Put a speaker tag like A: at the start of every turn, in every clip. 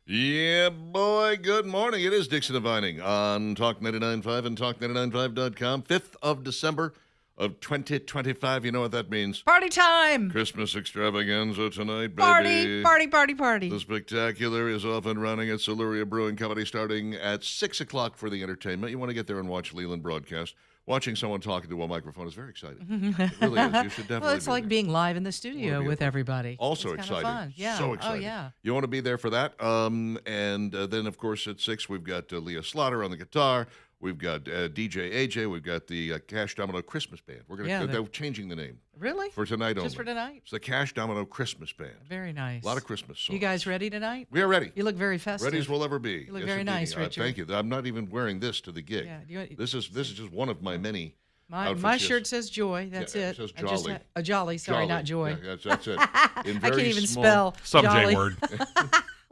A: Yeah, boy, good morning. It is Dixon Vining on Talk 99.5 and Talk995.com. 5th of December of 2025. You know what that means.
B: Party time!
A: Christmas extravaganza tonight,
B: Party,
A: baby.
B: party, party, party.
A: The Spectacular is off and running at Siluria Brewing Company starting at 6 o'clock for the entertainment. You want to get there and watch Leland broadcast. Watching someone talking to a microphone is very exciting. It really is. You should definitely
B: Well, it's
A: be
B: like
A: there.
B: being live in the studio with everybody.
A: Also
B: It's kinda
A: exciting.
B: fun. Yeah.
A: So exciting.
B: Oh, yeah.
A: You want to be there for that. And then, of course, at 6, we've got Leah Slaughter on the guitar. We've got DJ AJ. We've got the Cash Domino Christmas Band. We're going to they're changing the name
B: Really?
A: for tonight only.
B: Just for tonight?
A: It's the Cash Domino Christmas Band.
B: Very nice.
A: A lot of Christmas songs.
B: You guys ready tonight?
A: We are ready.
B: You look very festive.
A: Ready as we'll ever be.
B: You look
A: Yes,
B: very
A: indeed.
B: nice, Richard.
A: Thank you. I'm not even wearing this to the gig.
B: Yeah,
A: This is just one of my many outfits.
B: My shirt says Joy. That's
A: Yeah,
B: it.
A: it says
B: I just
A: Jolly.
B: a Jolly. Sorry,
A: Jolly.
B: not Joy.
A: Yeah, that's it. In
B: I
A: very
B: can't even
A: small,
B: spell
C: Some
B: Jolly.
C: J word.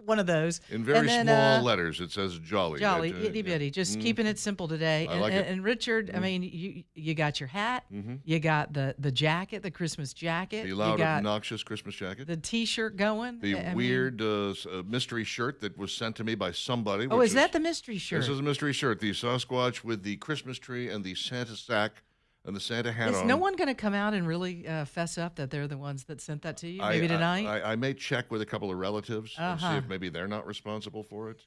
B: One of those.
A: In very
B: And then,
A: small letters, it says Jolly.
B: Jolly,
A: That,
B: itty bitty. Just keeping it simple today.
A: I like it.
B: And Richard, I mean, you got your hat, you got the jacket, the Christmas jacket,
A: The loud,
B: you got
A: obnoxious Christmas jacket.
B: the T-shirt going.
A: The
B: I mean-
A: weird mystery shirt that was sent to me by somebody.
B: Oh,
A: which
B: is that the mystery shirt?
A: This is a mystery shirt. The Sasquatch with the Christmas tree and the Santa sack and the Santa hat
B: Is
A: on.
B: no one going to come out and really fess up that they're the ones that sent that to you?
A: I-
B: Maybe tonight?
A: I may check with a couple of relatives and see if maybe they're not responsible for it.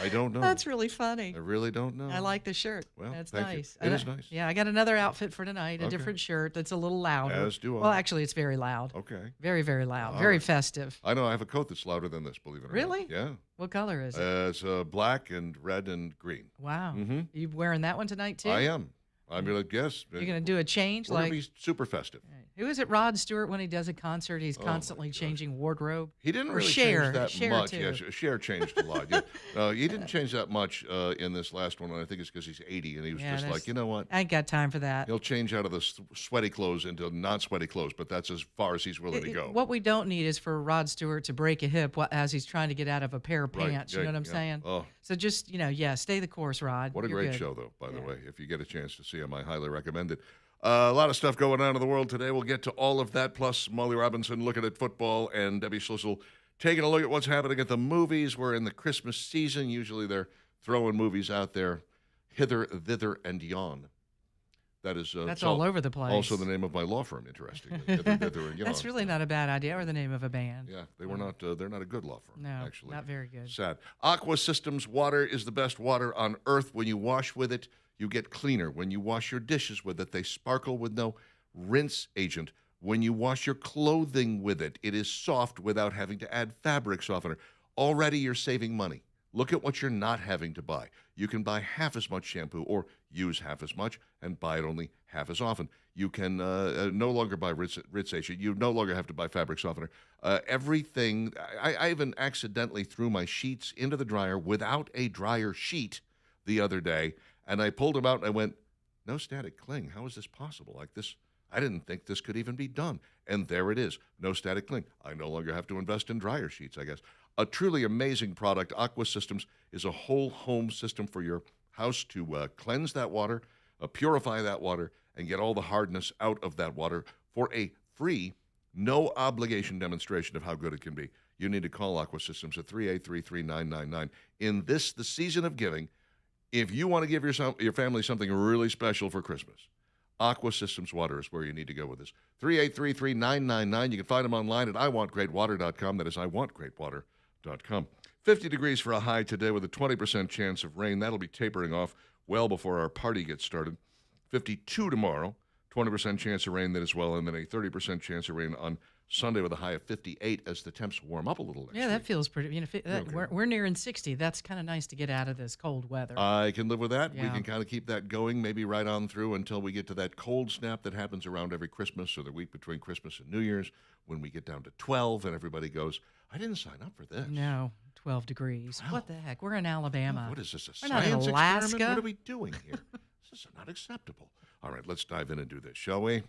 A: I don't know.
B: That's really funny.
A: I really don't know.
B: I like the shirt.
A: Well,
B: That's
A: thank you.
B: nice.
A: It is nice.
B: Yeah, I got another outfit for tonight, a
A: Okay.
B: different shirt that's a little louder.
A: As do I.
B: Well, actually, it's very loud.
A: Okay.
B: Very, very loud.
A: All
B: Very
A: right.
B: festive.
A: I know I have a coat that's louder than this, believe it or not.
B: Really?
A: Yeah.
B: What color is it?
A: It's black and red and green.
B: Wow.
A: Mhm.
B: You wearing that one tonight, too?
A: I am. I'm going to guess.
B: You're going to do a change?
A: We're
B: Like,
A: going to be super festive.
B: who is it, Rod Stewart, when he does a concert, he's
A: my
B: constantly
A: gosh.
B: changing wardrobe?
A: He didn't
B: Or
A: really
B: Cher.
A: change that
B: Cher,
A: much.
B: too.
A: Yeah, Cher changed a lot. Yeah. He didn't change that much in this last one, and I think it's because he's 80, and he was
B: Yeah,
A: just
B: there's-
A: like, you know what?
B: I ain't got time for that.
A: He'll change out of the sweaty clothes into non-sweaty clothes, but that's as far as he's willing to go.
B: What we don't need is for Rod Stewart to break a hip as he's trying to get out of a pair of
A: Right,
B: pants. You
A: yeah,
B: know what I'm
A: yeah.
B: saying?
A: Oh.
B: So just, stay the course, Rod.
A: What a
B: You're
A: great
B: good.
A: show, though, by the
B: Yeah.
A: way. If you get a chance to see him, I highly recommend it. A lot of stuff going on in the world today. We'll get to all of that, plus Molly Robinson looking at football and Debbie Schlissel taking a look at what's happening at the movies. We're in the Christmas season. Usually they're throwing movies out there hither, thither, and yon. That is
B: That's
A: so-
B: all over the place.
A: Also the name of my law firm, interestingly. Hither, thither, and yon.
B: That's really not a bad idea, or the name of a band.
A: Yeah, they were not. They're not a good law firm.
B: No,
A: actually,
B: not very good.
A: Sad. Aqua Systems water is the best water on earth. When you wash with it, you get cleaner. When you wash your dishes with it, they sparkle with no rinse agent. When you wash your clothing with it, it is soft without having to add fabric softener. Already you're saving money. Look at what you're not having to buy. You can buy half as much shampoo or use half as much and buy it only half as often. You can no longer buy rinse agent. You no longer have to buy fabric softener. Everything, I even accidentally threw my sheets into the dryer without a dryer sheet the other day, and I pulled them out and I went, no static cling. How is this possible? Like this, I didn't think this could even be done. And there it is. No static cling. I no longer have to invest in dryer sheets, I guess. A truly amazing product. Aqua Systems is a whole home system for your house to cleanse that water, purify that water, and get all the hardness out of that water for a free, no obligation demonstration of how good it can be. You need to call Aqua Systems at 383-3999. In this, the season of giving, if you want to give your family something really special for Christmas, Aqua Systems Water is where you need to go with this. 383-3999. You can find them online at iwantgreatwater.com. That is iwantgreatwater.com. 50 degrees for a high today with a 20% chance of rain. That'll be tapering off well before our party gets started. 52 tomorrow, 20% chance of rain then as well, and then a 30% chance of rain on Sunday with a high of 58 as the temps warm up a little next
B: Yeah, that
A: week.
B: feels pretty. We're nearing 60. That's kind of nice to get out of this cold weather.
A: I can live with that. We
B: Yeah.
A: can kind of keep that going, maybe right on through until we get to that cold snap that happens around every Christmas or the week between Christmas and New Year's when we get down to 12 and everybody goes, I didn't sign up for this.
B: No, 12 degrees. What the heck? We're in Alabama.
A: What is this, a
B: We're not in
A: science
B: Alaska.
A: experiment? What are we doing here? This is not acceptable. All right, let's dive in and do this, shall we?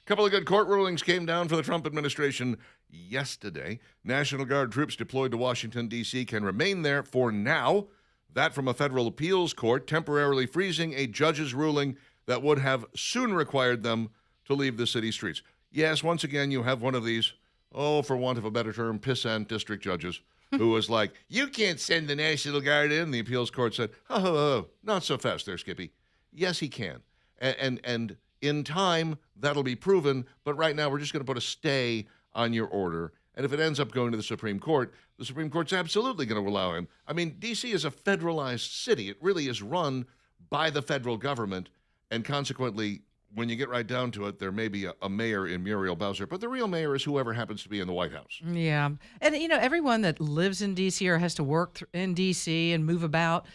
A: A couple of good court rulings came down for the Trump administration yesterday. National Guard troops deployed to Washington, D.C. can remain there for now. That from a federal appeals court temporarily freezing a judge's ruling that would have soon required them to leave the city streets. Yes, once again, you have one of these, for want of a better term, pissant district judges who was like, you can't send the National Guard in. The appeals court said, not so fast there, Skippy. Yes, he can. And in time, that'll be proven. But right now, we're just going to put a stay on your order. And if it ends up going to the Supreme Court's absolutely going to allow him. I mean, D.C. is a federalized city. It really is run by the federal government. And consequently, when you get right down to it, there may be a mayor in Muriel Bowser, but the real mayor is whoever happens to be in the White House.
B: Yeah. And, everyone that lives in D.C. or has to work in D.C. and move about,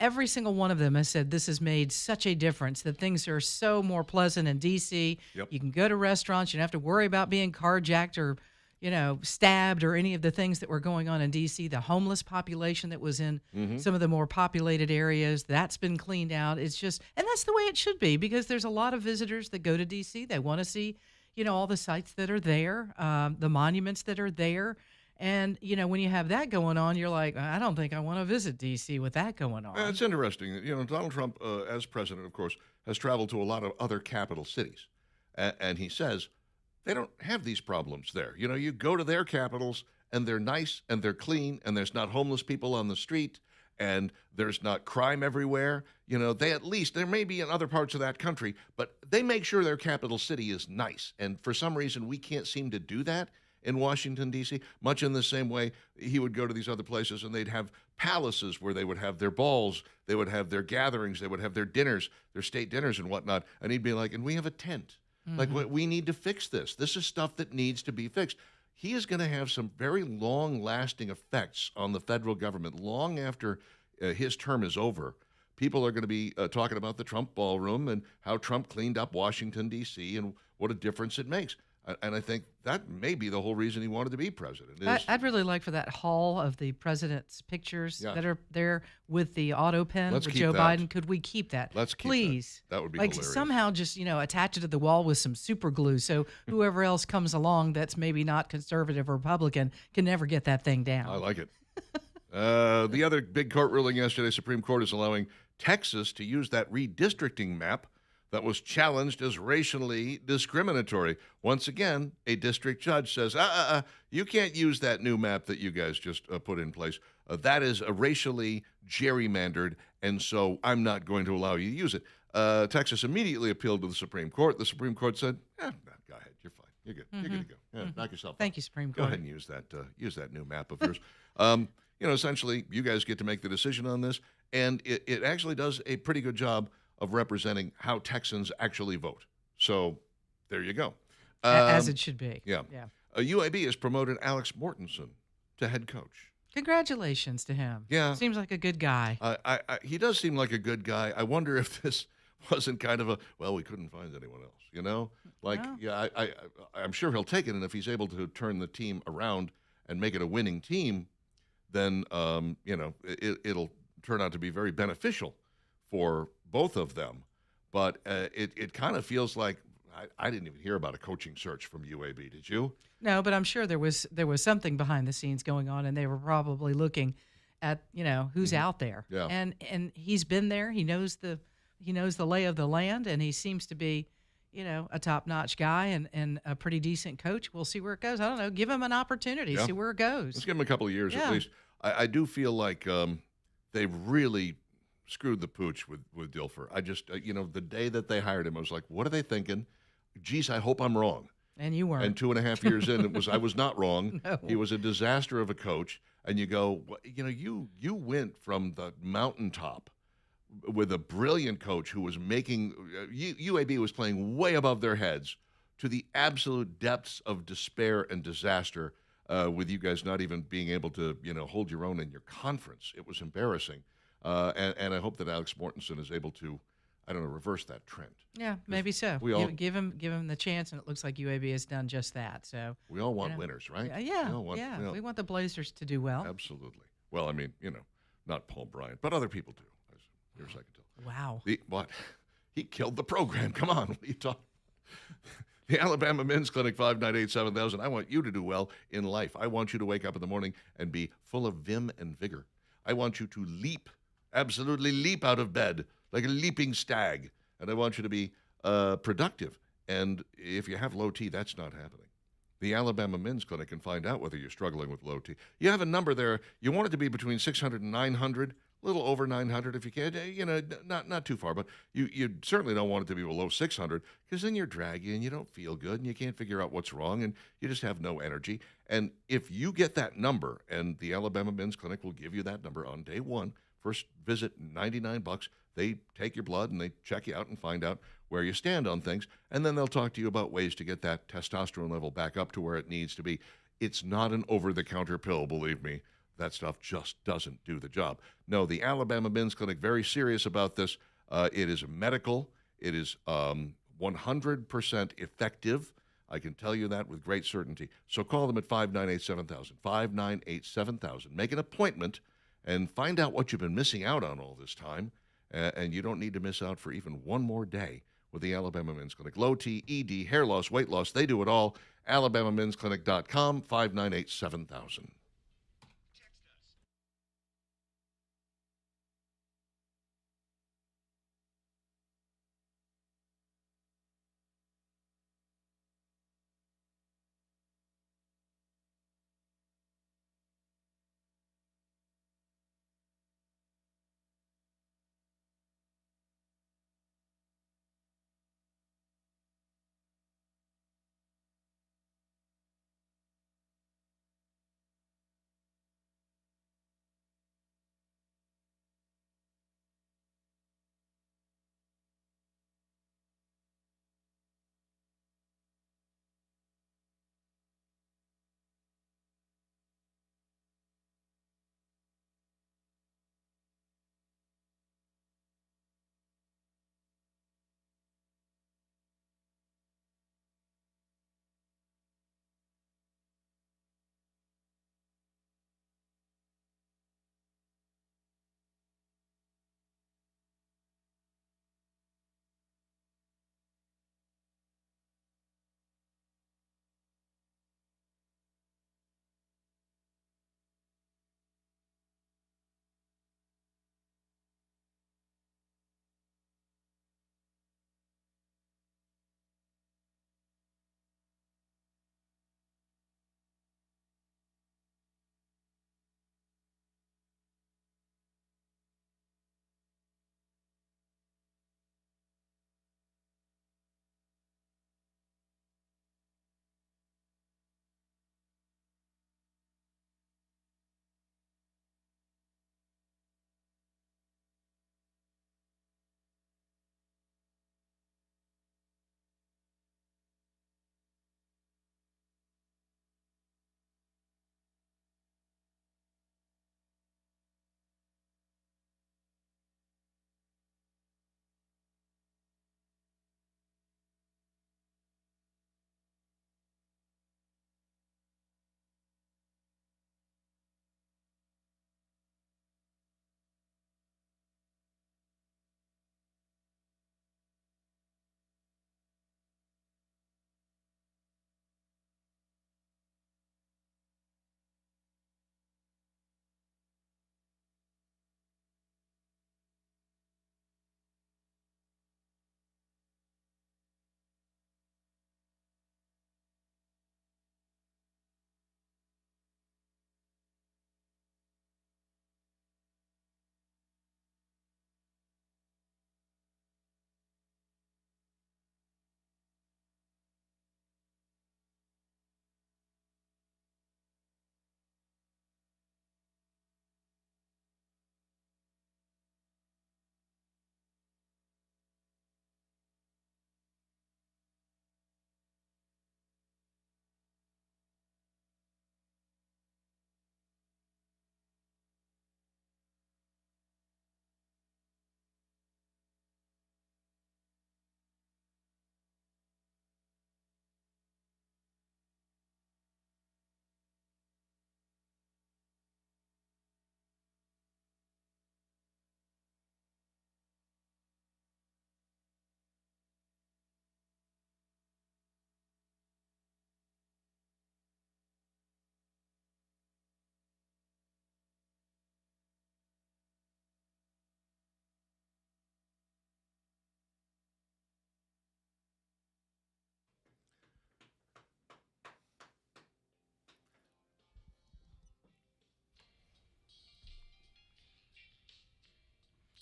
B: every single one of them has said this has made such a difference, that things are so more pleasant in D.C.
A: Yep.
B: You can go to restaurants. You don't have to worry about being carjacked or stabbed or any of the things that were going on in D.C. The homeless population that was in some of the more populated areas, that's been cleaned out. It's just, and that's the way it should be, because there's a lot of visitors that go to D.C. They want to see, all the sites that are there, the monuments that are there. And, when you have that going on, you're like, I don't think I want to visit D.C. with that going on.
A: It's interesting. Donald Trump, as president, of course, has traveled to a lot of other capital cities. And he says, they don't have these problems there. You go to their capitals, and they're nice, and they're clean, and there's not homeless people on the street, and there's not crime everywhere. There may be in other parts of that country, but they make sure their capital city is nice. And for some reason, we can't seem to do that in Washington, D.C., much in the same way he would go to these other places, and they'd have palaces where they would have their balls, they would have their gatherings, they would have their dinners, their state dinners and whatnot, and he'd be like, and we have a tent. Like, we need to fix this. This is stuff that needs to be fixed. He is going to have some very long-lasting effects on the federal government long after his term is over. People are going to be talking about the Trump ballroom and how Trump cleaned up Washington, D.C., and what a difference it makes. And I think that may be the whole reason he wanted to be president.
B: I'd really like for that hall of the president's pictures that are there with the auto pen with Joe Biden. Could we keep that?
A: Let's keep
B: Please.
A: That would be
B: like
A: hilarious.
B: Somehow just, attach it to the wall with some super glue so whoever else comes along that's maybe not conservative or Republican can never get that thing down.
A: I like it. The other big court ruling yesterday, Supreme Court is allowing Texas to use that redistricting map that was challenged as racially discriminatory. Once again, a district judge says, you can't use that new map that you guys just put in place. That is racially gerrymandered, and so I'm not going to allow you to use it. Texas immediately appealed to the Supreme Court. The Supreme Court said, go ahead, you're fine. You're good. You're good to go. Knock yourself out.
B: Thank you, Supreme Court.
A: Go ahead and use that new map of yours. Essentially, you guys get to make the decision on this, and it actually does a pretty good job of representing how Texans actually vote. So there you go.
B: As it should be.
A: Yeah. UAB has promoted Alex Mortensen to head coach.
B: Congratulations to him.
A: Yeah.
B: Seems like a good guy.
A: He does seem like a good guy. I wonder if this wasn't kind of we couldn't find anyone else, Like, yeah, I'm sure he'll take it, and if he's able to turn the team around and make it a winning team, then, it'll turn out to be very beneficial for both of them. But it kind of feels like I didn't even hear about a coaching search from UAB. Did you?
B: No, but I'm sure there was something behind the scenes going on, and they were probably looking at who's out there.
A: Yeah.
B: And he's been there. He knows the lay of the land, and he seems to be a top-notch guy and a pretty decent coach. We'll see where it goes. I don't know. Give him an opportunity.
A: Yeah.
B: See where it goes.
A: Let's give him a couple of years at least. I do feel like they really screwed the pooch with Dilfer. I just, the day that they hired him, I was like, what are they thinking? Geez, I hope I'm wrong.
B: And you weren't.
A: And 2.5 years in, I was not wrong.
B: No.
A: He was a disaster of a coach. And you go, you went from the mountaintop with a brilliant coach who was making, UAB was playing way above their heads, to the absolute depths of despair and disaster with you guys not even being able to, hold your own in your conference. It was embarrassing. And I hope that Alex Mortensen is able to, reverse that trend.
B: Yeah, maybe so.
A: We all
B: give him the chance, and it looks like UAB has done just that. So
A: we all want winners, right?
B: We want the Blazers to do well.
A: Absolutely. Well, I mean, not Paul Bryant, but other people do. As near as I can tell.
B: Wow.
A: What? He killed the program. Come on, what are you talking? The Alabama Men's Clinic, 598-7000. I want you to do well in life. I want you to wake up in the morning and be full of vim and vigor. I want you to leap, absolutely leap out of bed like a leaping stag. And I want you to be productive And if you have low T, that's not happening. The Alabama Men's Clinic can find out whether you're struggling with low T. You have a number there. You want it to be between 600 and 900, a little over 900 if you can. Not too far, but you certainly don't want it to be below 600 because then you're draggy and you don't feel good and you can't figure out what's wrong and you just have no energy. And if you get that number, and the Alabama Men's Clinic will give you that number on day one, first visit, $99. They take your blood and they check you out and find out where you stand on things, and then they'll talk to you about ways to get that testosterone level back up to where it needs to be. It's not an over-the-counter pill, believe me. That stuff just doesn't do the job. No, the Alabama Men's Clinic, very serious about this. It is medical. It is 100% effective. I can tell you that with great certainty. So call them at 598-7000, 598-7000. Make an appointment and find out what you've been missing out on all this time, and you don't need to miss out for even one more day with the Alabama Men's Clinic. Low T, ED, hair loss, weight loss, they do it all. AlabamaMen'sClinic.com, 598-7000.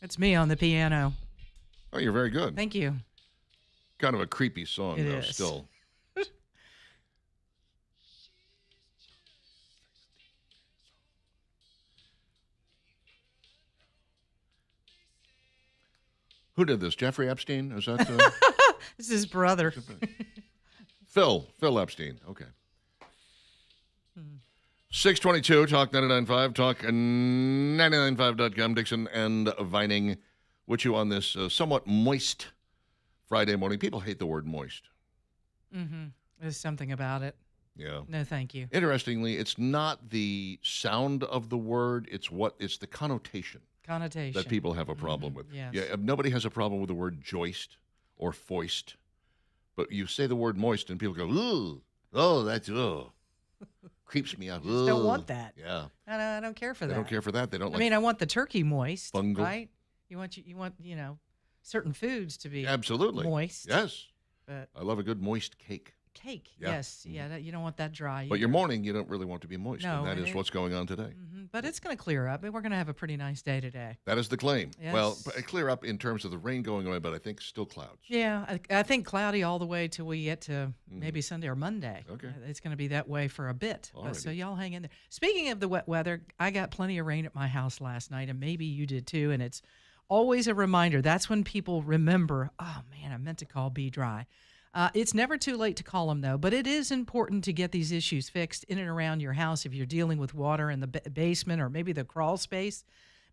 B: It's me on the piano.
A: Oh, you're very good.
B: Thank you.
A: Kind of a creepy song,
B: It
A: though,
B: is.
A: still. Who did this? Jeffrey Epstein? Is that
B: This is his brother.
A: Phil Epstein? Okay. 622, Talk 99.5, Talk995.com. Dixon and Vining with you on this somewhat moist Friday morning. People hate the word moist.
B: There's something about it.
A: Yeah.
B: No, thank you.
A: Interestingly, it's not the sound of the word, it's the connotation
B: Connotation.
A: that people have a problem with.
B: Yes.
A: Yeah, nobody has a problem with the word joist or foist. But you say the word moist and people go, ooh, oh, that's, oh. Creeps me out.
B: Just don't want that.
A: Yeah.
B: I don't care for that.
A: They don't care for that. They don't
B: I
A: like
B: mean, I want the turkey moist,
A: fungal.
B: right? You want certain foods to be
A: Absolutely.
B: moist.
A: Yes.
B: But
A: I love a good moist cake.
B: cake,
A: Yeah.
B: yes, yeah. You don't want that dry.
A: But your morning, you don't really want to be moist.
B: No,
A: and that
B: and
A: is what's going on today.
B: But it's going to clear up, and we're going to have a pretty nice day today.
A: That is the claim.
B: Yes.
A: Well, clear up in terms of the rain going away, but I think still clouds.
B: Yeah, I think cloudy all the way till we get to maybe Sunday or Monday.
A: Okay.
B: It's going to be that way for a bit. But, so
A: Alrighty.
B: y'all hang in there. Speaking of the wet weather, I got plenty of rain at my house last night, and maybe you did too. And it's always a reminder. That's when people remember, oh, man, I meant to call Be Dry. It's never too late to call them, though, but it is important to get these issues fixed in and around your house if you're dealing with water in the basement or maybe the crawl space.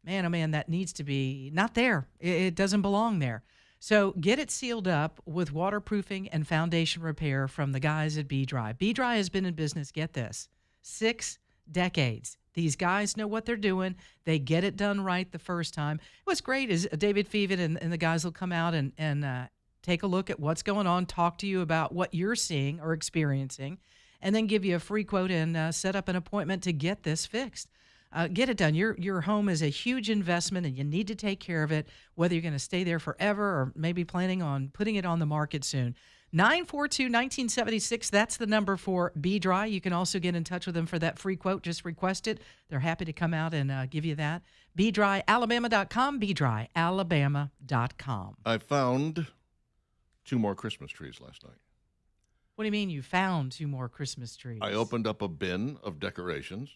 B: Man, oh man, that needs to be not there. It doesn't belong there. So get it sealed up with waterproofing and foundation repair from the guys at Be Dry. Be Dry has been in business, get this, 6 decades. These guys know what they're doing. They get it done right the first time. What's great is David Feven and the guys will come out and take a look at what's going on, talk to you about what you're seeing or experiencing, and then give you a free quote and set up an appointment to get this fixed. Get it done. Your home is a huge investment, and you need to take care of it, whether you're going to stay there forever or maybe planning on putting it on the market soon. 942-1976, that's the number for Be Dry. You can also get in touch with them for that free quote. Just request it. They're happy to come out and give you that. BeDryAlabama.com, BeDryAlabama.com.
A: I found 2 more Christmas trees last night.
B: What do you mean you found 2 more Christmas trees?
A: I opened up a bin of decorations,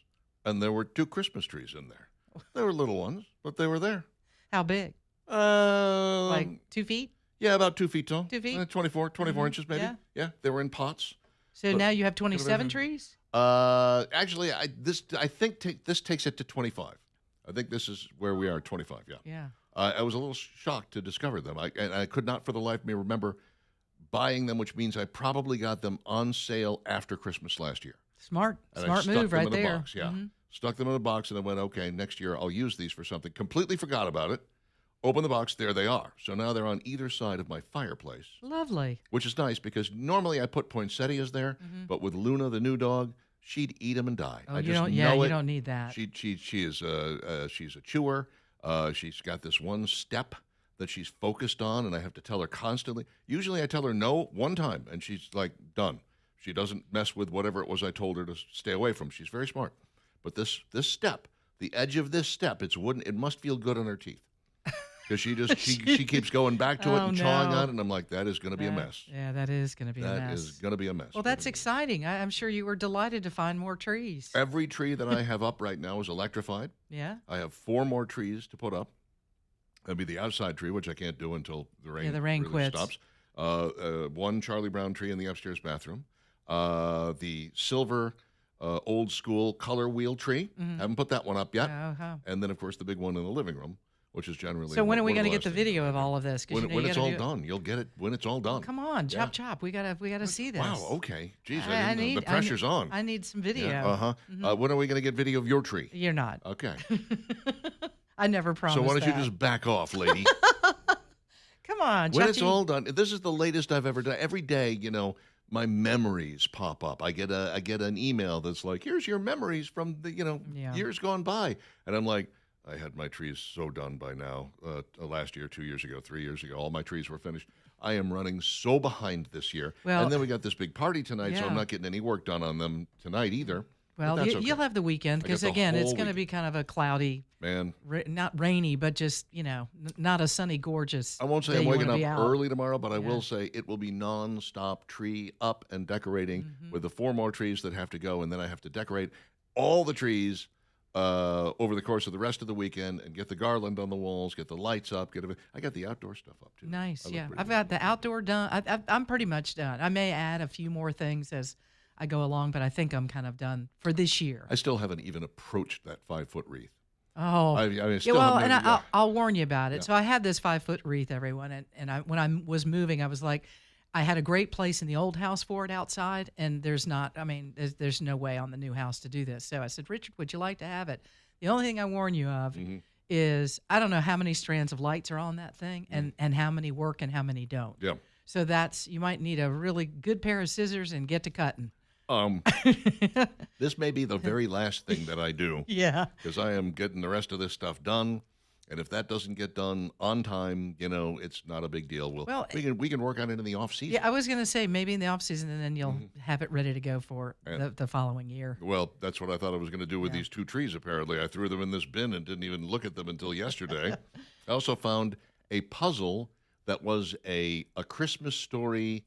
A: and there were 2 Christmas trees in there. They were little ones, but they were there.
B: How big?
A: Like,
B: Like 2 feet?
A: Yeah, about 2 feet tall.
B: 2 feet?
A: 24 inches maybe.
B: Yeah.
A: They were in pots.
B: So
A: But-
B: now you have 27 trees?
A: Actually, I think this takes it to 25. I think this is where we are, 25, yeah.
B: Yeah.
A: I was a little shocked to discover them. I could not for the life of me remember buying them, which means I probably got them on sale after Christmas last year.
B: Smart.
A: And I
B: Smart
A: stuck
B: move
A: them
B: right
A: in a
B: there.
A: box, yeah.
B: Mhm.
A: Stuck them in a box and I went, okay, next year I'll use these for something. Completely forgot about it. Open the box, there they are. So now they're on either side of my fireplace,
B: Lovely.
A: which is nice because normally I put poinsettias there, but with Luna, the new dog, she'd eat them and die.
B: Oh,
A: I
B: you
A: just
B: don't.
A: know
B: Yeah,
A: it.
B: you don't need that.
A: She is she's a chewer. She's got this one step that she's focused on, and I have to tell her constantly. Usually, I tell her no one time, and she's like done. She doesn't mess with whatever it was I told her to stay away from. She's very smart, but this step, the edge of this step, it's wooden. It must feel good on her teeth because she keeps going back to it
B: Oh,
A: and chawing
B: no.
A: on it, and I'm like, that is going to be a mess.
B: Yeah, that is going to be a
A: That
B: mess.
A: is going to be a mess.
B: Well, that's exciting. I'm sure you were delighted to find more trees.
A: Every tree that I have up right now is electrified.
B: Yeah.
A: I have 4 more trees to put up. That'd be the outside tree, which I can't do until the rain,
B: the rain
A: really
B: quits.
A: stops. One Charlie Brown tree in the upstairs bathroom. The silver old school color wheel tree. Haven't put that one up yet.
B: Uh-huh.
A: And then, of course, the big one in the living room, which is generally.
B: So when are we
A: one
B: going to
A: of
B: get the
A: last things
B: video
A: I
B: of
A: do.
B: all of this? 'Cause
A: When,
B: you
A: when it's
B: gotta
A: all
B: do it.
A: done, you'll get it when it's all done.
B: Come on,
A: Yeah.
B: chop chop. We gotta see this.
A: Wow. Okay. Jeez,
B: I
A: the
B: need
A: pressure's on.
B: I need some video.
A: Yeah, when are we going to get video of your tree?
B: You're not.
A: Okay.
B: I never promised.
A: So why don't you
B: that.
A: just back off, lady?
B: Come on,
A: When it's
B: Chucky.
A: all done, this is the latest I've ever done. Every day, my memories pop up. I get an email that's like, "Here's your memories from the
B: Yeah.
A: years gone by," and I'm like, I had my trees so done by now. Last year, 2 years ago, 3 years ago, all my trees were finished. I am running so behind this year.
B: Well-
A: and then we got this big party tonight, so
B: Yeah.
A: I'm not getting any work done on them tonight either.
B: Well,
A: that's okay.
B: you'll have the weekend
A: I got
B: because
A: the
B: again, it's
A: whole
B: going to be
A: weekend.
B: kind of a cloudy,
A: Man,
B: not rainy, but just not a sunny, gorgeous.
A: I won't say
B: day
A: I'm
B: you
A: waking
B: wanna
A: up
B: be out.
A: early tomorrow, but I
B: Yeah.
A: will say it will be non-stop tree up and decorating
B: Mm-hmm.
A: with the 4 more trees that have to go, and then I have to decorate all the trees over the course of the rest of the weekend and get the garland on the walls, get the lights up, I got the outdoor stuff up too.
B: Nice,
A: I look
B: yeah.
A: pretty
B: I've
A: good.
B: got the outdoor done. I'm pretty much done. I may add a few more things as I go along, but I think I'm kind of done for this year.
A: I still haven't even approached that 5-foot wreath.
B: Oh,
A: I
B: yeah.
A: still
B: Well,
A: haven't
B: and
A: yeah.
B: I'll warn you about it.
A: Yeah.
B: So I had this 5-foot wreath, everyone, and when I was moving, I was like, I had a great place in the old house for it outside, and there's not. I mean, there's no way on the new house to do this. So I said, Richard, would you like to have it? The only thing I warn you of
A: Mm-hmm.
B: is I don't know how many strands of lights are on that thing, and how many work and how many don't.
A: Yeah.
B: So you might need a really good pair of scissors and get to cutting.
A: This may be the very last thing that I do
B: Yeah.
A: because I am getting the rest of this stuff done. And if that doesn't get done on time, it's not a big deal.
B: Well,
A: We can work on it in the off season.
B: Yeah, I was going to say maybe in the off season, and then you'll have it ready to go for the following year.
A: Well, that's what I thought I was going to do with these 2 trees, apparently. I threw them in this bin and didn't even look at them until yesterday. I also found a puzzle that was a Christmas Story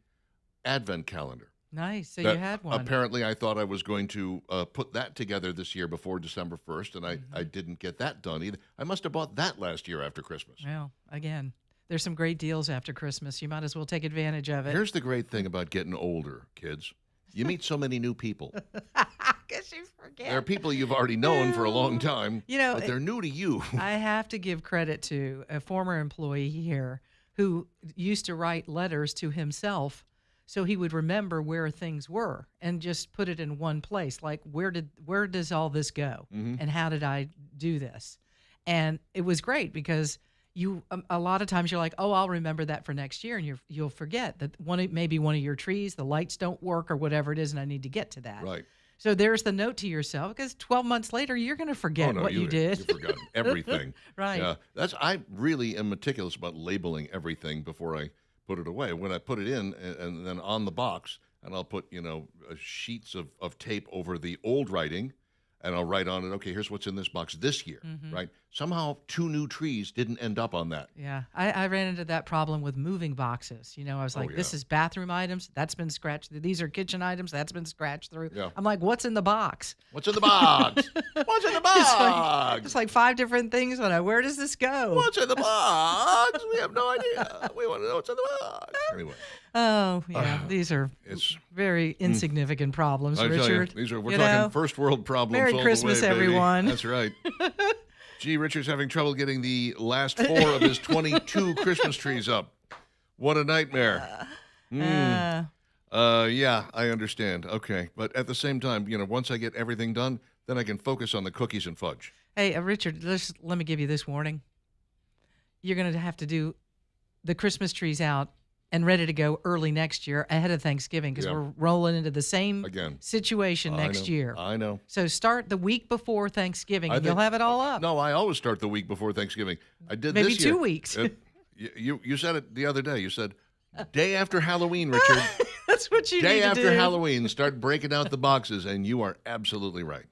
A: advent calendar.
B: Nice. So
A: that
B: you had one.
A: Apparently, I thought I was going to put that together this year before December 1st, and I didn't get that done either. I must have bought that last year after Christmas.
B: Well, again, there's some great deals after Christmas. You might as well take advantage of it.
A: Here's the great thing about getting older, kids. You meet so many new people.
B: Because you forget.
A: There are people you've already known for a long time, but they're new to you.
B: I have to give credit to a former employee here who used to write letters to himself so he would remember where things were and just put it in one place. Like, where does all this go? And how did I do this? And it was great because a lot of times you're like, oh, I'll remember that for next year. And you'll forget that maybe one of your trees, the lights don't work or whatever it is. And I need to get to that.
A: Right.
B: So there's the note to yourself because 12 months later, you're going to forget what you did.
A: You've forgotten everything.
B: Right.
A: Yeah. I really am meticulous about labeling everything before I put it away. When I put it in and then on the box, and I'll put, sheets of tape over the old writing, and I'll write on it, okay, here's what's in this box this year, right? Somehow 2 new trees didn't end up on that.
B: Yeah, I ran into that problem with moving boxes. I was like, this is bathroom items. That's been scratched. These are kitchen items. That's been scratched through.
A: Yeah.
B: I'm like, what's in the box?
A: What's in the box? What's in the box?
B: It's like 5 different things on it. Where does this go?
A: What's in the box? We have no idea. We want to know what's in the box. Anyway,
B: Oh, yeah. These are
A: it's
B: very insignificant problems,
A: I tell you,
B: Richard.
A: we're talking first world problems.
B: Merry
A: all the
B: Christmas,
A: way, baby.
B: everyone.
A: That's right. Gee, Richard's having trouble getting the last 4 of his 22 Christmas trees up. What a nightmare. Yeah, I understand. Okay, but at the same time, once I get everything done, then I can focus on the cookies and fudge.
B: Hey, Richard, let me give you this warning. You're going to have to do the Christmas trees out and ready to go early next year ahead of Thanksgiving because we're rolling into the same situation next year.
A: I know.
B: So start the week before Thanksgiving and you'll have it all up.
A: No, I always start the week before Thanksgiving. I did
B: Maybe
A: this year.
B: 2 weeks.
A: You said it the other day. You said, day after Halloween, Richard.
B: That's what you
A: Day
B: need to do.
A: after Halloween, start breaking out the boxes, and you are absolutely right.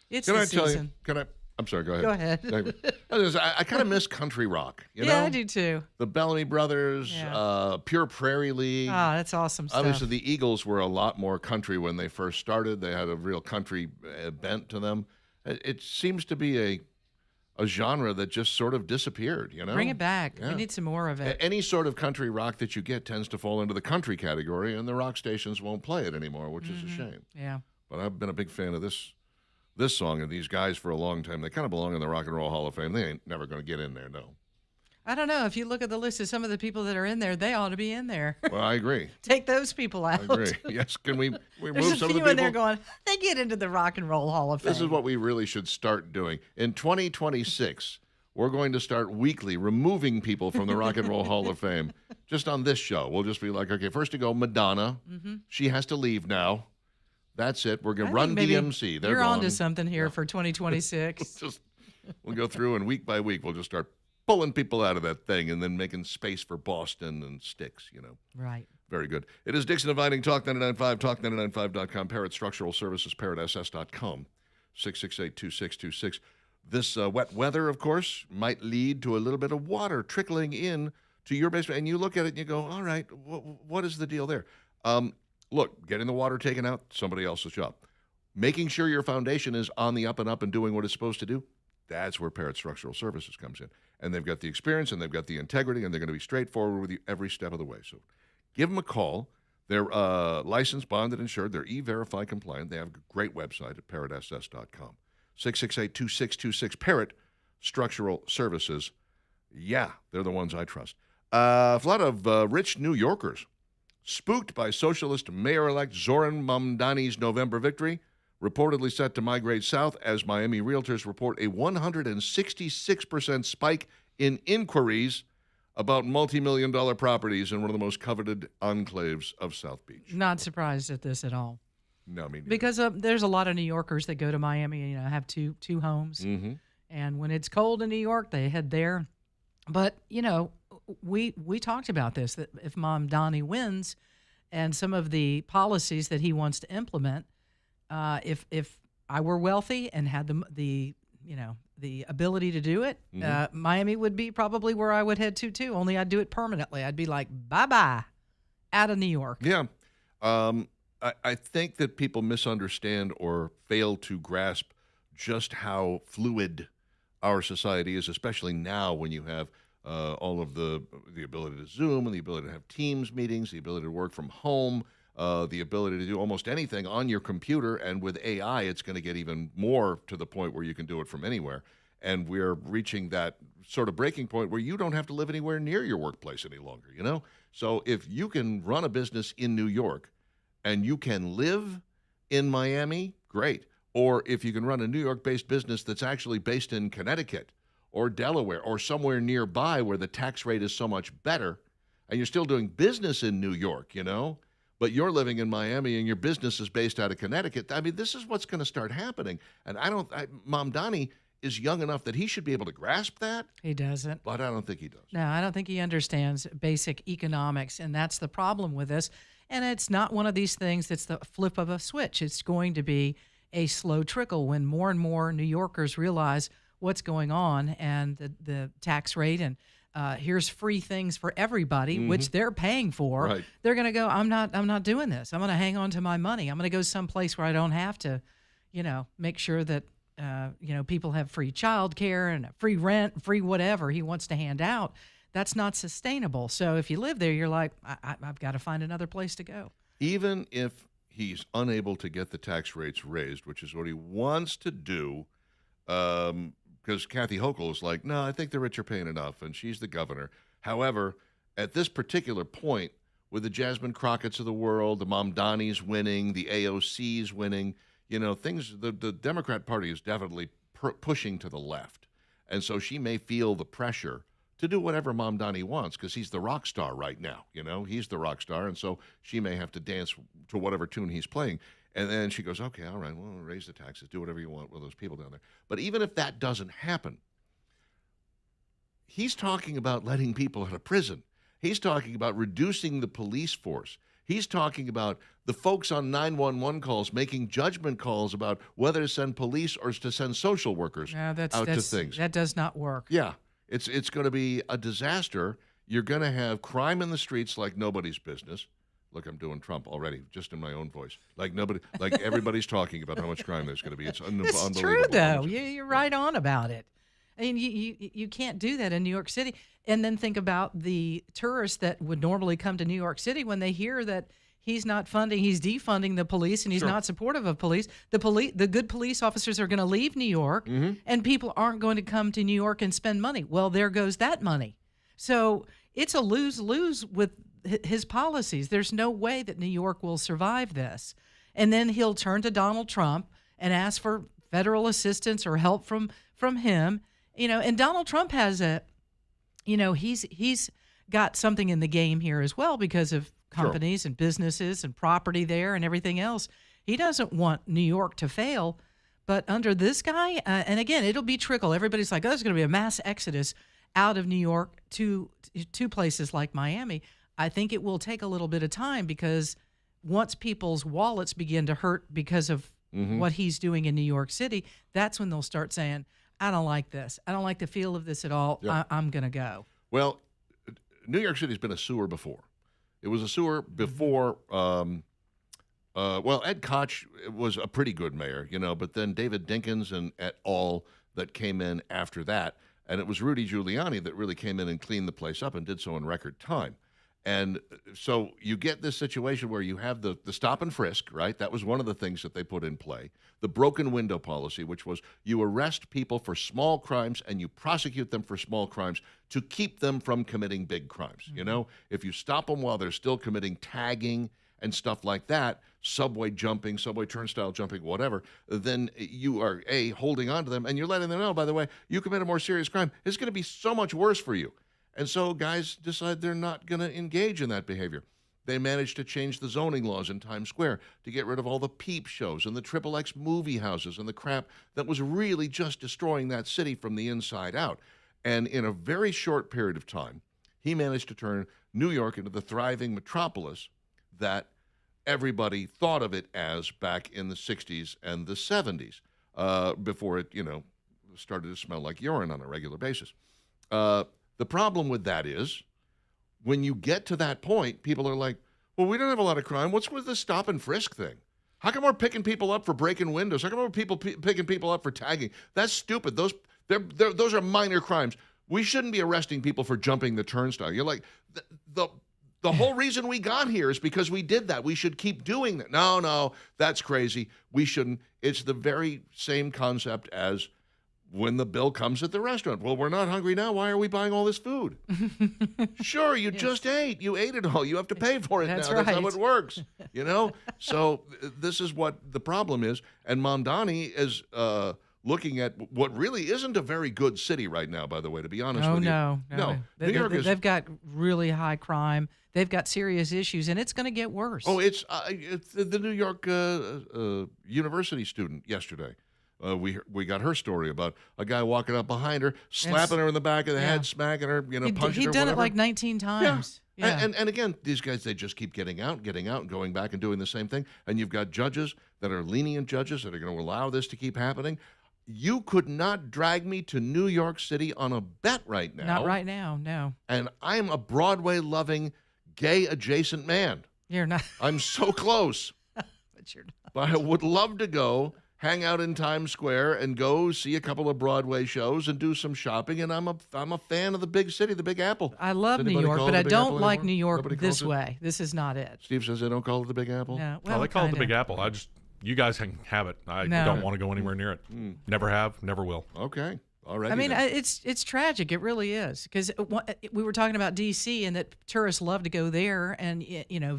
B: It's
A: Can
B: the
A: I tell you?
B: season.
A: I'm sorry, go ahead.
B: Go ahead.
A: I kind of miss country rock. You know?
B: Yeah, I do too.
A: The Bellamy Brothers,
B: Yeah.
A: Pure Prairie League.
B: Ah, that's awesome stuff.
A: Obviously, the Eagles were a lot more country when they first started. They had a real country bent to them. It seems to be a genre that just sort of disappeared, you know?
B: Bring it back.
A: Yeah.
B: We need some more of it.
A: Any sort of country rock that you get tends to fall into the country category, and the rock stations won't play it anymore, which is a shame.
B: Yeah.
A: But I've been a big fan of this song and these guys for a long time. They kind of belong in the Rock and Roll Hall of Fame. They ain't never going to get in there, no.
B: I don't know. If you look at the list of some of the people that are in there, they ought to be in there.
A: Well, I agree.
B: Take those people out.
A: I agree. Yes, can we
B: There's
A: move
B: a
A: some of
B: few
A: the
B: in there
A: people?
B: going, they get into the Rock and Roll Hall of Fame.
A: This is what we really should start doing. In 2026, we're going to start weekly removing people from the Rock and Roll Hall of Fame. Just on this show. We'll just be like, okay, first to go, Madonna. She has to leave now. That's it. We're going to run DMC. They're
B: You're
A: gone.
B: onto something here for 2026.
A: We'll go through, and week by week, we'll just start pulling people out of that thing and then making space for Boston and Styx, you know.
B: Right.
A: Very good. It is Dixon Inviting Talk 99.5, talk995.com, Parrot Structural Services, parrotss.com, 668-2626. This wet weather, of course, might lead to a little bit of water trickling in to your basement. And you look at it and you go, all right, what is the deal there? Look, getting the water taken out, somebody else's job. Making sure your foundation is on the up and up and doing what it's supposed to do, that's where Parrot Structural Services comes in. And they've got the experience and they've got the integrity and they're going to be straightforward with you every step of the way. So give them a call. They're licensed, bonded, insured. They're E-Verify compliant. They have a great website at parrotss.com. 668-2626, Parrot Structural Services. Yeah, they're the ones I trust. A lot of rich New Yorkers spooked by socialist mayor-elect Zoran Mamdani's November victory, reportedly set to migrate south as Miami realtors report a 166% spike in inquiries about multi-million-dollar properties in one of the most coveted enclaves of South Beach.
B: Not surprised at this at all.
A: No, I mean,
B: Because there's a lot of New Yorkers that go to Miami, have two homes.
A: Mm-hmm.
B: And when it's cold in New York, they head there. But, we talked about this, that if Mamdani wins and some of the policies that he wants to implement, if I were wealthy and had the ability to do it, Miami would be probably where I would head to too. Only I'd do it permanently. I'd be like, bye-bye, out of New York.
A: Yeah. I think that people misunderstand or fail to grasp just how fluid our society is, especially now when you have all of the ability to Zoom and the ability to have Teams meetings, the ability to work from home, the ability to do almost anything on your computer. And with AI, it's going to get even more to the point where you can do it from anywhere. And we're reaching that sort of breaking point where you don't have to live anywhere near your workplace any longer, So if you can run a business in New York and you can live in Miami, great. Or if you can run a New York-based business that's actually based in Connecticut or Delaware or somewhere nearby where the tax rate is so much better, and you're still doing business in New York, but you're living in Miami and your business is based out of Connecticut. I mean, this is what's going to start happening. And Mamdani is young enough that he should be able to grasp that.
B: He doesn't.
A: But I don't think he does.
B: No, I don't think he understands basic economics, and that's the problem with this. And it's not one of these things that's the flip of a switch. It's going to be a slow trickle when more and more New Yorkers realize what's going on and the tax rate and here's free things for everybody, which they're paying for.
A: Right.
B: They're going to go, I'm not doing this. I'm going to hang on to my money. I'm going to go someplace where I don't have to, make sure that, people have free child care and free rent, free whatever he wants to hand out. That's not sustainable. So if you live there, you're like, I've got to find another place to go.
A: Even if he's unable to get the tax rates raised, which is what he wants to do, because Kathy Hochul is like, no, I think the rich are paying enough, and she's the governor. However, at this particular point, with the Jasmine Crockett's of the world, the Mamdanis winning, the AOC's winning, things, the Democrat Party is definitely pushing to the left. And so she may feel the pressure to do whatever Mamdani wants because he's the rock star right now. He's the rock star. And so she may have to dance to whatever tune he's playing. And then she goes, okay, all right, well, raise the taxes, do whatever you want with those people down there. But even if that doesn't happen, he's talking about letting people out of prison. He's talking about reducing the police force. He's talking about the folks on 911 calls making judgment calls about whether to send police or to send social workers
B: No,
A: out to things.
B: that does not work.
A: Yeah, it's going to be a disaster. You're going to have crime in the streets like nobody's business. Look, I'm doing Trump already, just in my own voice. Like everybody's talking about how much crime there's going to be. It's unbelievable.
B: It's true, though. You're right on about it. I mean, you can't do that in New York City. And then think about the tourists that would normally come to New York City when they hear that he's defunding the police, and he's not supportive of police. The good police officers are going to leave New York, and people aren't going to come to New York and spend money. Well, there goes that money. So it's a lose-lose with his policies. There's no way that New York will survive this. And then he'll turn to Donald Trump and ask for federal assistance or help from him. And Donald Trump has he's got something in the game here as well because of companies and businesses and property there and everything else. He doesn't want New York to fail. But under this guy, and again, it'll be trickle. Everybody's like, oh, there's going to be a mass exodus out of New York to places like Miami. I think it will take a little bit of time because once people's wallets begin to hurt because of what he's doing in New York City, that's when they'll start saying, I don't like this. I don't like the feel of this at all. Yep. I'm going to go.
A: Well, New York City's been a sewer before. It was a sewer before, Ed Koch was a pretty good mayor, but then David Dinkins and et al. That came in after that. And it was Rudy Giuliani that really came in and cleaned the place up and did so in record time. And so you get this situation where you have the stop and frisk, right? That was one of the things that they put in play. The broken window policy, which was you arrest people for small crimes and you prosecute them for small crimes to keep them from committing big crimes. If you stop them while they're still committing tagging and stuff like that, subway jumping, subway turnstile jumping, whatever, then you are, holding on to them and you're letting them know, by the way, you commit a more serious crime. It's going to be so much worse for you. And so guys decide they're not going to engage in that behavior. They managed to change the zoning laws in Times Square to get rid of all the peep shows and the XXX movie houses and the crap that was really just destroying that city from the inside out. And in a very short period of time, he managed to turn New York into the thriving metropolis that everybody thought of it as back in the 60s and the 70s, before it, started to smell like urine on a regular basis. The problem with that is when you get to that point, people are like, well, we don't have a lot of crime. What's with the stop and frisk thing? How come we're picking people up for breaking windows? How come we're picking people up for tagging? That's stupid. Those are minor crimes. We shouldn't be arresting people for jumping the turnstile. You're like, the whole reason we got here is because we did that. We should keep doing that. No, that's crazy. We shouldn't. It's the very same concept as when the bill comes at the restaurant. Well, we're not hungry now. Why are we buying all this food? Sure, you just ate. You ate it all. You have to pay for it now.
B: Right.
A: That's how it works. So this is what the problem is. And Mamdani is looking at what really isn't a very good city right now, by the way, to be honest with you.
B: No.
A: New York is...
B: They've got really high crime. They've got serious issues, and it's going to get worse.
A: Oh, it's the New York University student yesterday. We got her story about a guy walking up behind her, slapping her in the back of the head, smacking her, punching her.
B: He'd done it like 19 times.
A: Yeah. And again, these guys, they just keep getting out, and going back and doing the same thing. And you've got judges that are lenient judges that are going to allow this to keep happening. You could not drag me to New York City on a bet right now.
B: Not right now, no.
A: And I'm a Broadway-loving, gay-adjacent man.
B: You're not.
A: I'm so close.
B: But you're not.
A: But I would love to go hang out in Times Square and go see a couple of Broadway shows and do some shopping. And I'm a fan of the big city, the Big Apple.
B: I love New York, but I don't like New York this way. This is not it.
A: Steve says they don't call it the Big Apple?
B: No.
C: Well, they call it the Big Apple. You guys can have it. I don't want to go anywhere near it. Never have, never will.
A: Okay. All right.
B: I mean, it's tragic. It really is. Because we were talking about D.C. and that tourists love to go there and,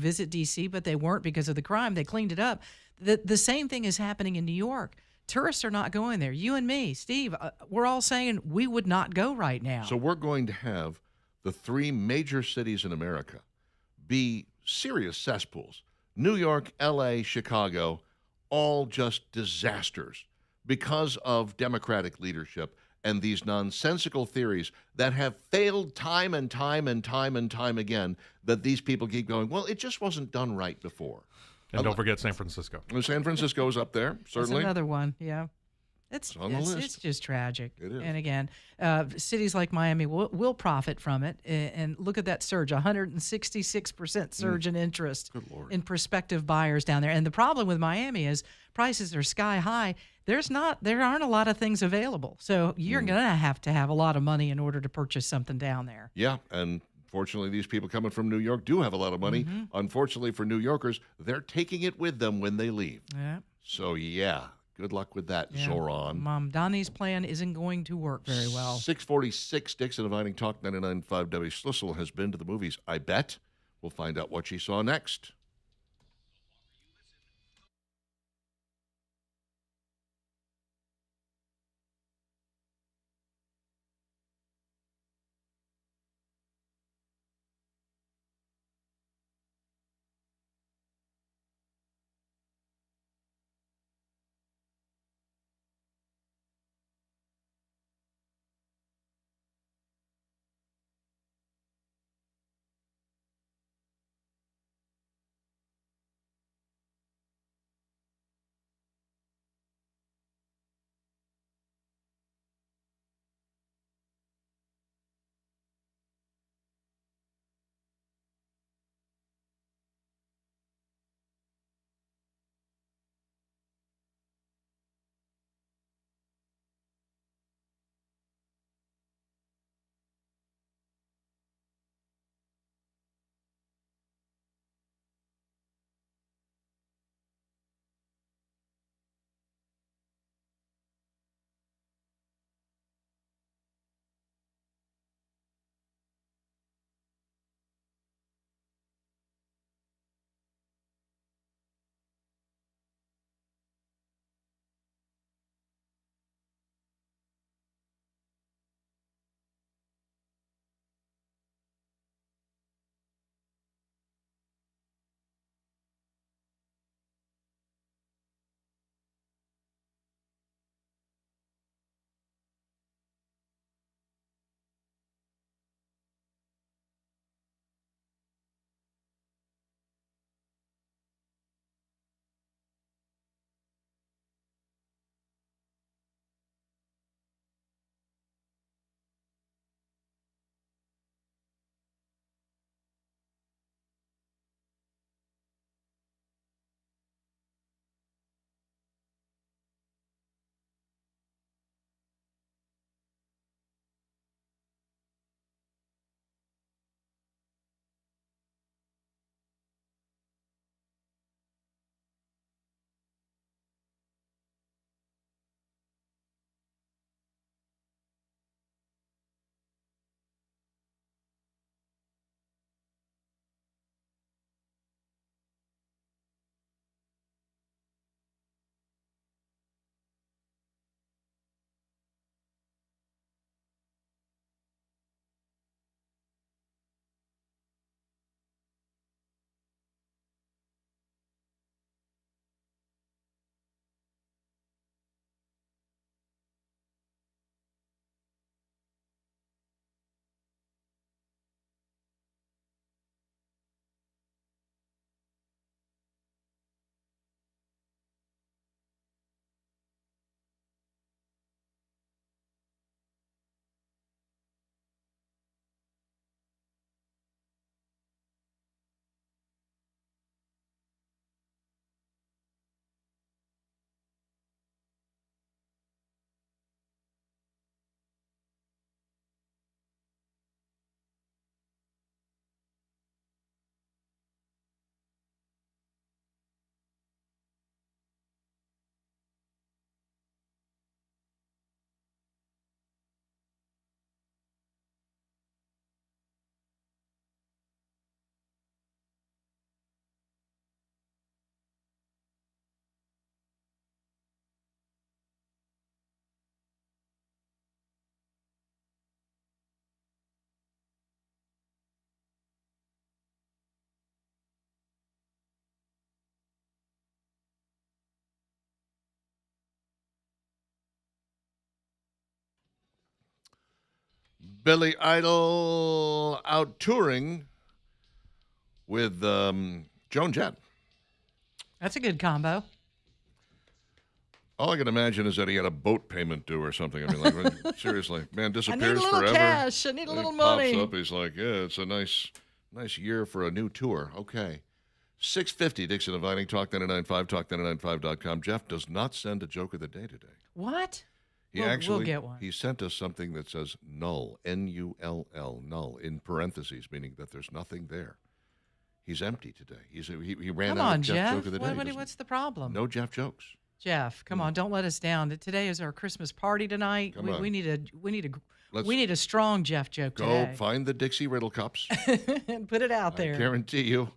B: visit D.C., but they weren't because of the crime. They cleaned it up. The same thing is happening in New York. Tourists are not going there. You and me, Steve, we're all saying we would not go right now.
A: So we're going to have the three major cities in America be serious cesspools. New York, L.A., Chicago, all just disasters because of Democratic leadership and these nonsensical theories that have failed time and time and time and time again, that these people keep going, well, it just wasn't done right before.
C: And don't forget San Francisco.
A: San Francisco's up there, certainly.
B: That's another one, yeah. It's
A: on the list.
B: It's just tragic.
A: It is.
B: And again, cities like Miami will profit from it. And look at that surge, 166% surge in interest in prospective buyers down there. And the problem with Miami is prices are sky high. There aren't a lot of things available. So you're going to have a lot of money in order to purchase something down there.
A: Yeah, and fortunately, these people coming from New York do have a lot of money. Unfortunately for New Yorkers, they're taking it with them when they leave.
B: Yeah.
A: So, yeah. Good luck with that, Zoran.
B: Mom, Donnie's plan isn't going to work very well.
A: 646, Dixon Inviting Talk 99.5 W. Schlissel has been to the movies, I bet. We'll find out what she saw next. Billy Idol out touring with Joan Jett.
B: That's a good combo.
A: All I can imagine is that he had a boat payment due or something. I mean, like, seriously, man
B: I need a
A: disappears
B: little
A: forever.
B: cash. I need a
A: Then
B: little
A: he
B: money.
A: pops up. He's like, yeah, it's a nice year for a new tour. Okay. 650 Dixon inviting Talk 99.5, talk995.com. Jeff does not send a joke of the day today.
B: What?
A: He
B: We'll get one.
A: He sent us something that says null, N-U-L-L, null, in parentheses, meaning that there's nothing there. He's empty today. He ran
B: Come
A: out
B: on,
A: of Jeff
B: Jeff.
A: joke of the day. doesn't
B: What's the problem?
A: No Jeff jokes.
B: Jeff, come on, don't let us down. Today is our Christmas party tonight.
A: Come on.
B: We need
A: Let's
B: a strong Jeff joke
A: Go
B: today.
A: find the Dixie Riddle Cups.
B: And put it out
A: I
B: there.
A: guarantee you,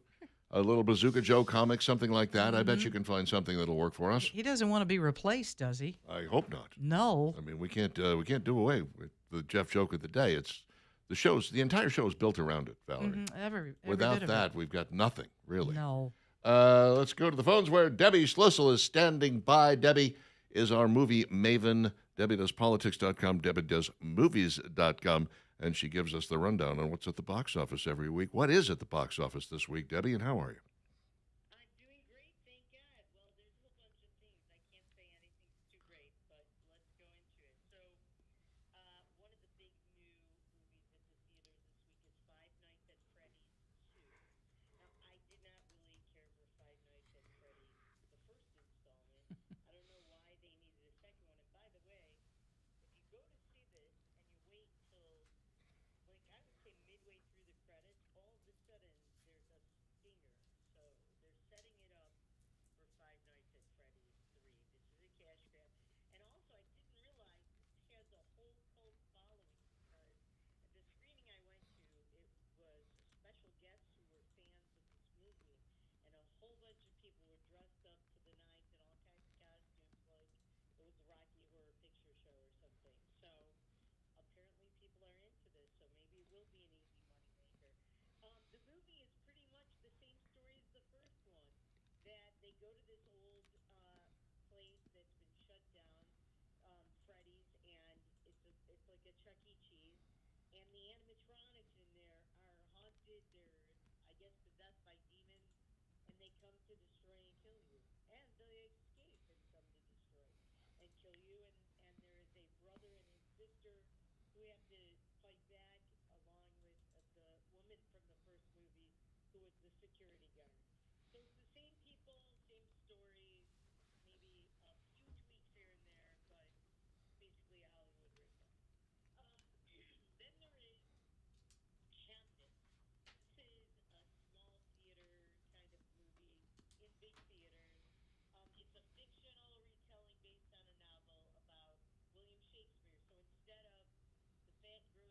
A: a little Bazooka Joe comic, something like that. I bet you can find something that'll work for us.
B: He doesn't want to be replaced, does he?
A: I hope not.
B: No.
A: I mean, we can't do away with the Jeff joke of the day. It's the entire show is built around it, Valerie.
B: Every
A: Without
B: bit of
A: that, we've got nothing really.
B: it. No.
A: Let's go to the phones where Debbie Schlissel is standing by. Debbie is our movie maven. Debbie does politics.com. Debbie does movies.com. And she gives us the rundown on what's at the box office every week. What is at the box office this week, Debbie, and how are you?
D: I'm doing great, thank God. Well, there's a whole bunch of things. I can't say anything's too great, but let's go into it. So, one of the big new movies at the theater this week is Five Nights at Freddy's 2. Now, I did not really care for Five Nights at Freddy's, the first installment. I don't know why they needed a second one. And by the way, if you go to see this and you wait till, like, I would say midway through the credits, all of a sudden there's a stinger. So they're setting it up for Five Nights at Freddy's 3. This is a cash grab. And also, I didn't realize this has a whole cult following because at the screening I went to, it was special guests who were fans of this movie, and a whole bunch of people were dressed up to the nines in all kinds of costumes, like it was the Rocky Horror Picture Show or something. So apparently people are into this, so maybe it will be an easy moneymaker. The movie is pretty much the same story as the first one, that they go to this old place that's been shut down, Freddy's, and it's like a Chuck E. Cheese, and the animatronics in there are haunted. They're, I guess, possessed by demons, and they come to destroy and kill you, and they escape and come to destroy and kill you, and there is a brother and his sister who have to fight back along with the woman from the first movie who was the security guard. So it's the same people, same story, maybe a few tweaks here and there, but basically a Hollywood ripoff. Then there is Hamnet. This is a small theater kind of movie in big theaters. It's a fictional retelling based on a novel about William Shakespeare. So instead of the fat girl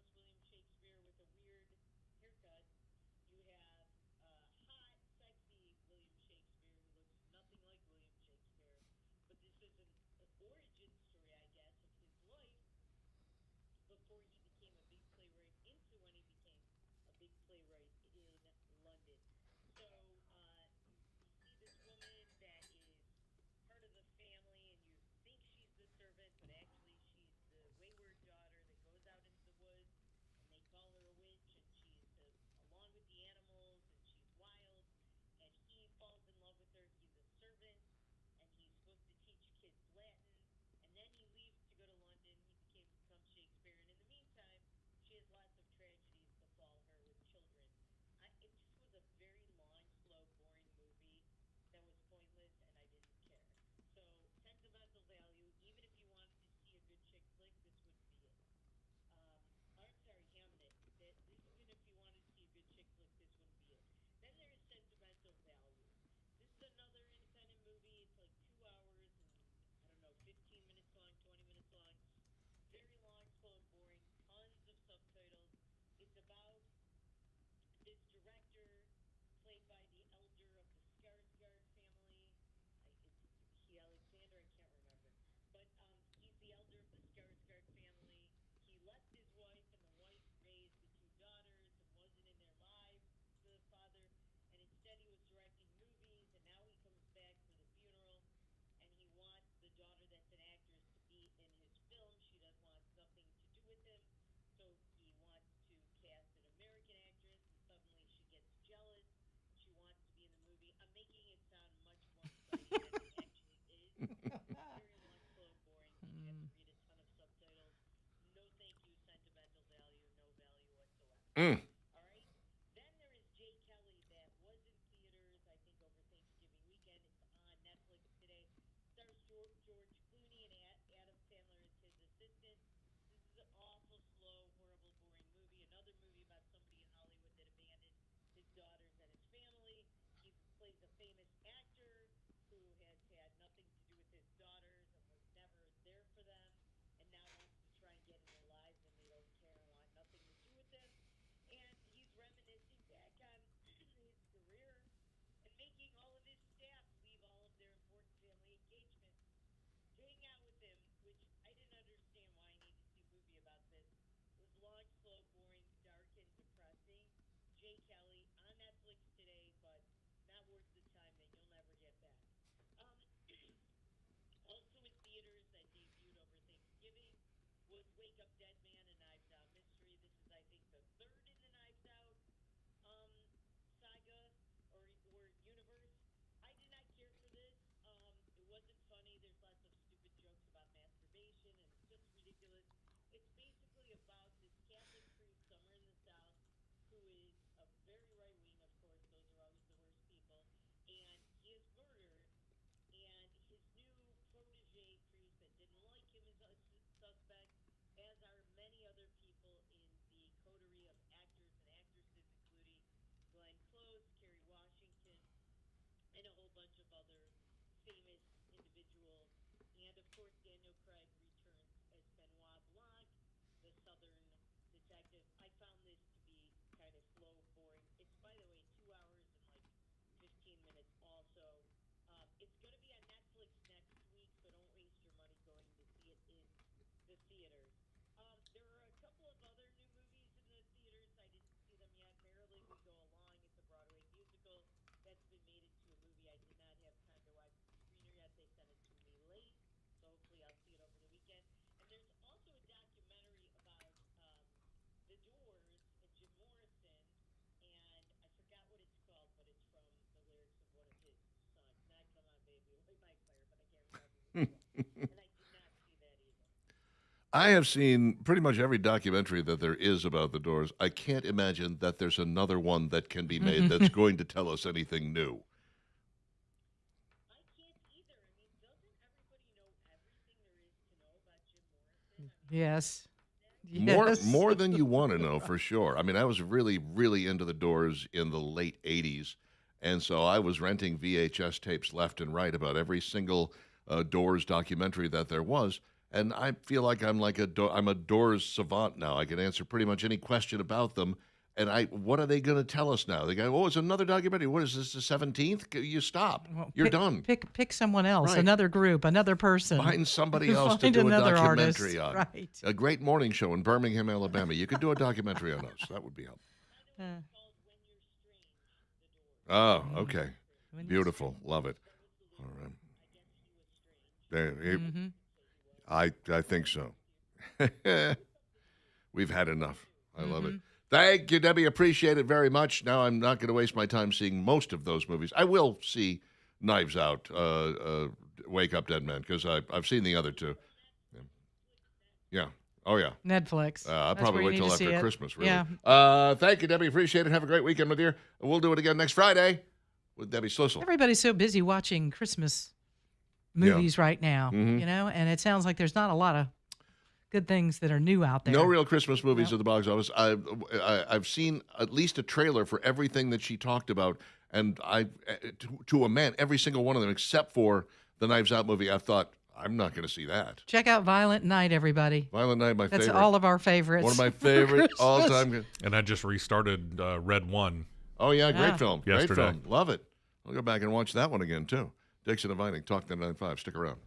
A: Mm.
D: All right. Then there is Jay Kelly that was in theaters, I think, over Thanksgiving weekend. It's on Netflix today. Stars George Clooney and Adam Sandler as his assistant. This is an awful, slow, horrible, boring movie. Another movie about somebody in Hollywood that abandoned his daughters and his family. He plays a famous actor who has had nothing to do with his daughters and was never there for them, and now wants to try and get in their lives, and they don't care and want nothing to do with them. And he's reminiscing back on his career and making all of his staff leave all of their important family engagements to hang out with him, which I didn't understand why I needed to see a movie about this. It was long, slow, boring, dark, and depressing. Jay Kelly on Netflix today, but not worth the time that you'll never get back. Um, Also in theaters that debuted over Thanksgiving was Wake Up Dead Man, a Knives Out mystery. This is, I think, the third in the Knives Out um, saga or universe. I did not care for this. It wasn't funny. There's lots of stupid jokes about masturbation, and it's just ridiculous. It's basically about this Catholic priest somewhere in the South who is a very right wing, of course. Those are always the worst people. And he is murdered, and his new protege priest that didn't like him is a suspect, as are many other people in the coterie of actors and actresses, including Glenn Close, Kerry Washington, and a whole bunch of other famous individuals. And of course, Daniel Craig returns as Benoit Blanc, the Southern detective. I found this to be kind of slow, boring. It's, by the way, 2 hours and like 15 minutes also. It's going to be on Netflix next week, so don't waste your money going to see it in the theaters. There are a couple of other new movies in the theaters. I didn't see them yet. Merrily We Go Along. It's a Broadway musical that's been made into a movie. I did not have time to watch the screener yet. They sent it to me late, so hopefully I'll see it over the weekend. And there's also a documentary about the Doors and Jim Morrison, and I forgot what it's called, but it's from the lyrics of one of his songs. Not Come On Baby, Light My Fire, but I can't remember which one. And I did not see that either.
A: I have seen pretty much every documentary that there is about the Doors. I can't imagine that there's another one that can be made that's going to tell us anything new.
D: I can't either. I mean, doesn't everybody know everything there is to know about Jim Morrison? I mean,
B: Yes.
A: More
B: Yes.
A: more than you want to know, for sure. I mean, I was really, really into the Doors in the late 80s, and so I was renting VHS tapes left and right about every single Doors documentary that there was, and I feel like I'm a Doors savant now. I can answer pretty much any question about them, and what are they going to tell us now? They go, oh, it's another documentary. What is this, the 17th? You stop.
B: Well,
A: You're
B: pick-
A: done.
B: Pick someone else,
A: Right.
B: another group, another person.
A: Find somebody else to
B: Find
A: do a
B: another
A: documentary
B: artist.
A: on.
B: Right.
A: A great morning show in Birmingham, Alabama. You could do a documentary on us. That would be helpful.
B: Uh,
D: called When You're Strange, the Doors.
A: Oh, okay.
B: When You're
A: Beautiful. Love it. All right. There,
B: mm-hmm.
A: I think so. We've had enough. I love
B: Mm-hmm.
A: it. Thank you, Debbie. Appreciate it very much. Now I'm not going to waste my time seeing most of those movies. I will see Knives Out, Wake Up Dead Man, because I've seen the other two. Yeah. Oh, yeah.
B: Netflix.
A: I'll
B: That's
A: probably
B: where
A: wait
B: you need
A: till
B: to see
A: after
B: it.
A: Christmas, really.
B: Yeah.
A: Thank you, Debbie. Appreciate it. Have a great weekend, my dear. We'll do it again next Friday with Debbie Slissel.
B: Everybody's so busy watching Christmas movies right now,
A: Mhm.
B: you know, and it sounds like there's not a lot of good things that are new out there.
A: No real Christmas movies
B: No.
A: at the box office. I've seen at least a trailer for everything that she talked about, and to a man, every single one of them, except for the Knives Out movie, I thought, I'm not going to see that.
B: Check out Violent Night, everybody.
A: Violent Night, my
B: That's
A: favorite.
B: all of our favorites.
A: One of my favorite
B: Christmas.
A: all-time.
C: And I just restarted Red One.
A: Oh, yeah, great
B: Ah.
A: film. Great
C: Yesterday.
A: film. Love it. I'll go back and watch that one again, too. Dixon and Vining, Talk 995. Stick around.